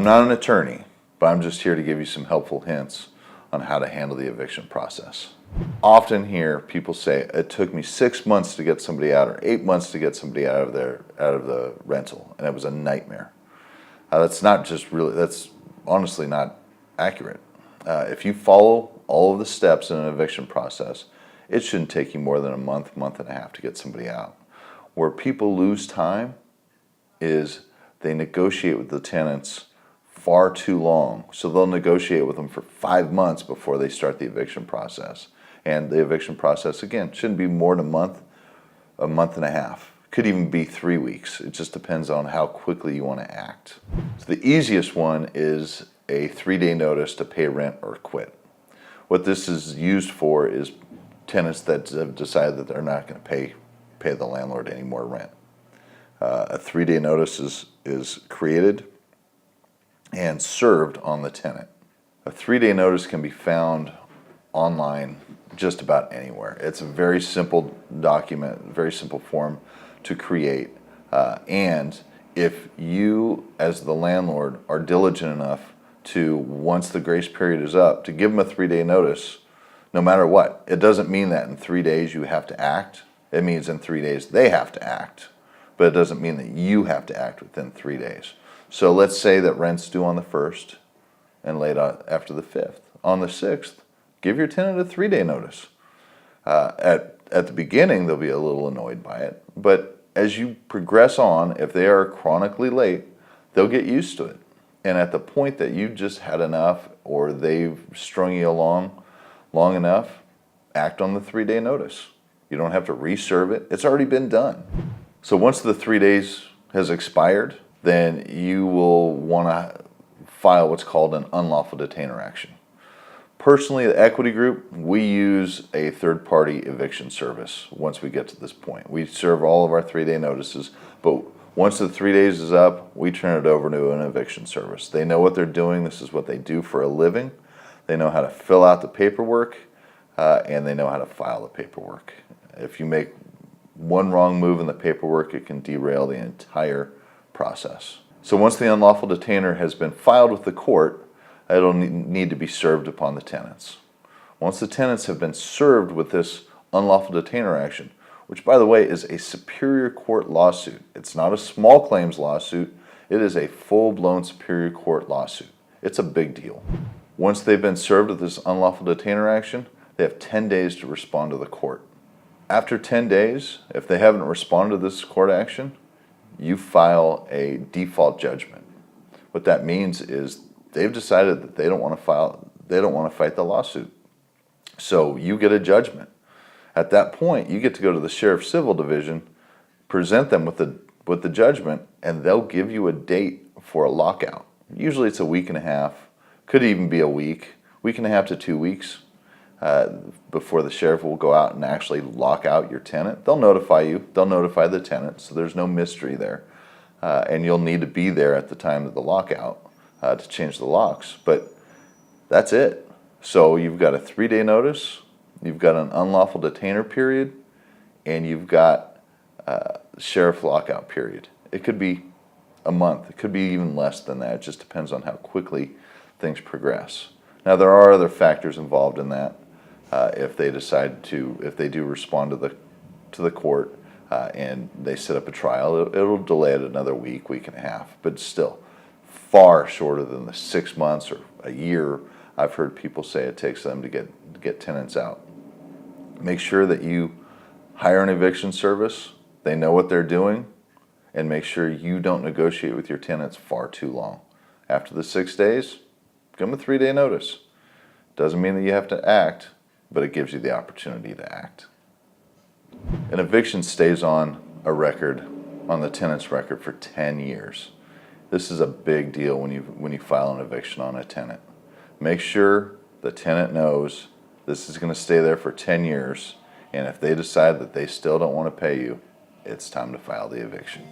not an attorney, but I'm just here to give you some helpful hints on how to handle the eviction process. Often hear people say, it took me 6 months to get somebody out, or 8 months to get somebody out of the rental, and it was a nightmare. That's honestly not accurate. If you follow all of the steps in an eviction process, it shouldn't take you more than a month, month and a half to get somebody out. Where people lose time is they negotiate with the tenants far too long. So they'll negotiate with them for 5 months before they start the eviction process. And the eviction process, again, shouldn't be more than a month and a half. Could even be 3 weeks. It just depends on how quickly you want to act. So the easiest one is a 3-day notice to pay rent or quit. What this is used for is tenants that have decided that they're not going to pay the landlord any more rent. A 3-day notice is created and served on the tenant. A 3-day notice can be found online just about anywhere. It's a very simple document, very simple form to create. And if you, as the landlord, are diligent enough to, once the grace period is up, to give them a 3-day notice, no matter what. It doesn't mean that in 3 days you have to act. It means in 3 days they have to act. But it doesn't mean that you have to act within 3 days. So let's say that rent's due on the 1st and late after the 5th. On the 6th, give your tenant a 3-day notice. At the beginning, they'll be a little annoyed by it. But as you progress on, if they are chronically late, they'll get used to it. And at the point that you just had enough, or they've strung you along long enough, act on the 3-day notice. You don't have to reserve it. It's already been done. So once the 3 days has expired, then you will want to file what's called an unlawful detainer action. Personally, the equity group, we use a third-party eviction service once we get to this point. We serve all of our 3-day notices, but once the 3 days is up, we turn it over to an eviction service. They know what they're doing. This is what they do for a living. They know how to fill out the paperwork, and they know how to file the paperwork. If you make one wrong move in the paperwork, it can derail the entire process. So once the unlawful detainer has been filed with the court, it'll need to be served upon the tenants. Once the tenants have been served with this unlawful detainer action, which by the way is a superior court lawsuit. It's not a small claims lawsuit. It is a full-blown superior court lawsuit. It's a big deal. Once they've been served with this unlawful detainer action, they have 10 days to respond to the court. After 10 days, if they haven't responded to this court action, you file a default judgment. What that means is they've decided that they don't want to fight the lawsuit. So you get a judgment. At that point, you get to go to the Sheriff's Civil Division, present them with the judgment, and they'll give you a date for a lockout. Usually it's a week and a half, could even be a week and a half to 2 weeks before the sheriff will go out and actually lock out your tenant. They'll notify you, they'll notify the tenant, so there's no mystery there. And you'll need to be there at the time of the lockout to change the locks, but that's it. So you've got a 3-day notice, you've got an unlawful detainer period, and you've got a sheriff lockout period. It could be a month, it could be even less than that. It just depends on how quickly things progress. Now there are other factors involved in that. If they do respond to the court and they set up a trial, it'll delay it another week and a half, but still far shorter than the 6 months or a year I've heard people say it takes them to get tenants out. Make sure that you hire an eviction service. They know what they're doing, and make sure you don't negotiate with your tenants far too long. After the 6 days, give them a 3-day notice. Doesn't mean that you have to act, but it gives you the opportunity to act. An eviction stays on a record, on the tenant's record, for 10 years. This is a big deal when you file an eviction on a tenant. Make sure the tenant knows this is going to stay there for 10 years, and if they decide that they still don't want to pay you, it's time to file the eviction.